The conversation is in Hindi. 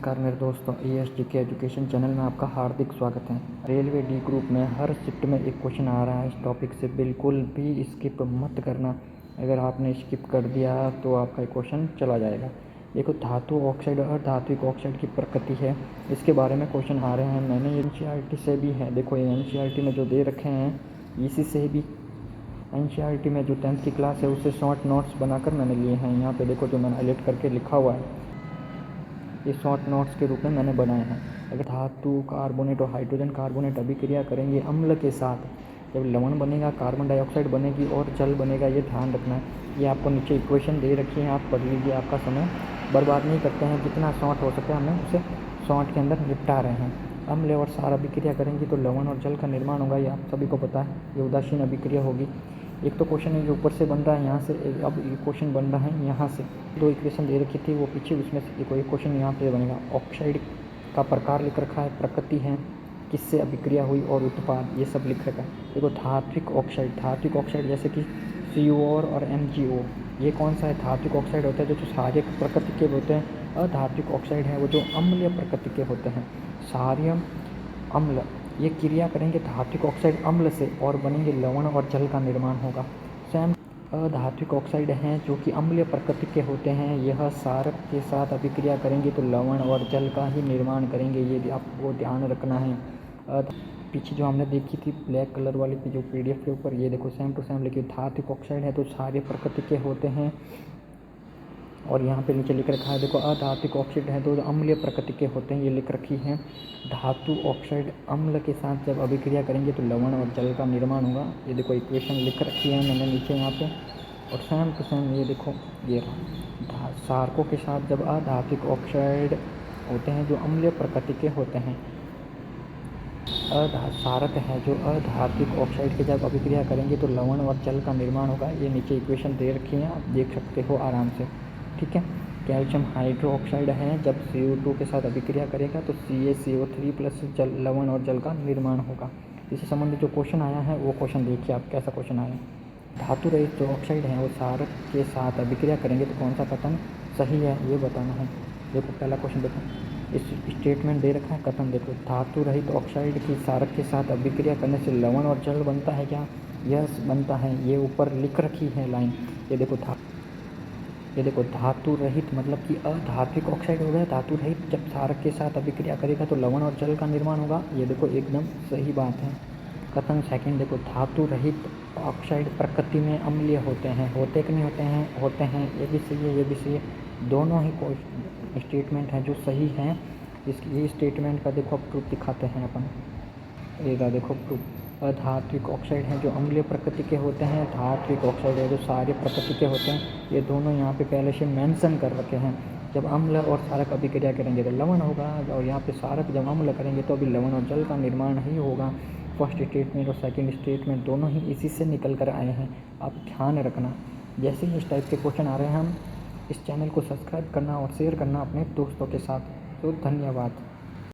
नमस्कार मेरे दोस्तों, ESGK एजुकेशन चैनल में आपका हार्दिक स्वागत है। रेलवे डी ग्रुप में हर शिफ्ट में एक क्वेश्चन आ रहा है। इस टॉपिक से बिल्कुल भी स्किप मत करना। अगर आपने स्किप कर दिया तो आपका क्वेश्चन चला जाएगा। देखो, धातु ऑक्साइड और धात्विक ऑक्साइड की प्रकृति है, इसके बारे में क्वेश्चन आ रहे हैं। मैंने NCERT से भी है, देखो ये NCERT में जो दे रखे हैं, इसी से भी NCERT में जो 10th की क्लास है उससे शॉर्ट नोट्स बनाकर मैंने लिए हैं। यहाँ पे देखो जो मैंने हाईलाइट करके लिखा हुआ है, ये शॉर्ट नोट्स के रूप में मैंने बनाए हैं। अगर धातु कार्बोनेट और हाइड्रोजन कार्बोनेट अभिक्रिया करेंगे अम्ल के साथ, जब लवण बनेगा, कार्बन डाइऑक्साइड बनेगी और जल बनेगा, ये ध्यान रखना है। ये आपको नीचे इक्वेशन दे रखी है, आप पढ़ लीजिए। आपका समय बर्बाद नहीं करते हैं, जितना शॉर्ट हो सके हमें उसे शॉर्ट के अंदर निपटा रहे हैं। अम्ल और क्षार अभिक्रिया करेंगी तो लवण और जल का निर्माण होगा, ये आप सभी को पता है। ये उदासीन अभिक्रिया होगी। एक तो क्वेश्चन है जो ऊपर से बन रहा है यहाँ से, अब ये क्वेश्चन बन रहा है यहाँ से। दो इक्वेशन दे रखी थी वो पीछे, उसमें से देखो एक क्वेश्चन यहाँ पे बनेगा। ऑक्साइड का प्रकार लिख रखा है, प्रकृति है, किससे अभिक्रिया हुई और उत्पाद, ये सब लिख रखा है। देखो धात्विक ऑक्साइड जैसे कि CuO और MgO, ये कौन सा है? धात्विक ऑक्साइड होता है जो क्षारीय प्रकृति के होते हैं। अधात्विक ऑक्साइड है वो जो अम्लीय प्रकृति के होते हैं। क्षारीय अम्ल, ये क्रिया करेंगे धात्विक ऑक्साइड अम्ल से और बनेंगे लवण और जल का निर्माण होगा। सेम अधात्विक ऑक्साइड हैं जो कि अम्लीय प्रकृति के होते हैं, यह क्षारक के साथ अभिक्रिया करेंगे तो लवण और जल का ही निर्माण करेंगे, ये आपको ध्यान रखना है। पीछे जो हमने देखी थी ब्लैक कलर वाली जो PDF के ऊपर, ये देखो सेम टू सेम लिखी। धात्विक ऑक्साइड है तो क्षारीय प्रकृति के होते हैं, और यहाँ पे नीचे लिख रखा है देखो अधात्विक ऑक्साइड है तो अम्लीय प्रकृति के होते हैं, ये लिख रखी है। धातु ऑक्साइड अम्ल के साथ जब अभिक्रिया करेंगे तो लवण और जल का निर्माण होगा, ये देखो इक्वेशन लिख रखी है मैंने नीचे यहाँ पे। और सेम टू सेम ये देखो, ये क्षारकों के साथ जब अधात्विक ऑक्साइड होते हैं जो अम्लीय प्रकृति के होते हैं। क्षारक है जो अधात्विक ऑक्साइड के जब अभिक्रिया करेंगे तो लवण और जल का निर्माण होगा, ये नीचे इक्वेशन दे रखी है, आप देख सकते हो आराम से, ठीक है। कैल्शियम हाइड्रोक्साइड है, जब CO2 के साथ अभिक्रिया करेगा तो CaCO3 प्लस जल, लवण और जल का निर्माण होगा। इससे संबंधित जो क्वेश्चन आया है वो क्वेश्चन देखिए आप, कैसा क्वेश्चन आया। धातु रहित जो ऑक्साइड हैं वो क्षारक के साथ अभिक्रिया करेंगे तो कौन सा कथन सही है ये बताना है। देखो पहला क्वेश्चन देखो, इस स्टेटमेंट दे रखा है कथन देखो, धातु रहित ऑक्साइड की क्षारक के साथ अभिक्रिया करने से लवण और जल बनता है क्या? यस बनता है, ये ऊपर लिख रखी है लाइन। ये देखो धातु रहित मतलब कि अधात्विक ऑक्साइड हो गया धातु रहित, जब क्षारक के साथ अभिक्रिया करेगा तो लवण और जल का निर्माण होगा, ये देखो एकदम सही बात है। कथन सेकंड देखो, धातु रहित ऑक्साइड प्रकृति में अम्लीय होते हैं, होते कि नहीं होते हैं? होते हैं, ये भी सही है, ये भी सही है। दोनों ही स्टेटमेंट हैं जो सही हैं। ये स्टेटमेंट का देखो अब प्रूफ दिखाते हैं अपन। ये देखो प्रूफ, अधात्विक ऑक्साइड हैं जो अम्लीय प्रकृति के होते हैं, धात्विक ऑक्साइड है जो क्षारीय प्रकृति के होते हैं। ये दोनों यहाँ पे पहले से मेंशन कर रखे हैं। जब अम्ल और क्षारक अभिक्रिया करेंगे तो लवण होगा, और यहाँ पे क्षारक जब अम्ल करेंगे तो अभी लवण और जल का निर्माण ही होगा। फर्स्ट स्टेटमेंट और सेकंड स्टेटमेंट दोनों ही इसी से निकल कर आए हैं, आप ध्यान रखना। जैसे ही इस टाइप के क्वेश्चन आ रहे हैं, हम इस चैनल को सब्सक्राइब करना और शेयर करना अपने दोस्तों के साथ। तो धन्यवाद।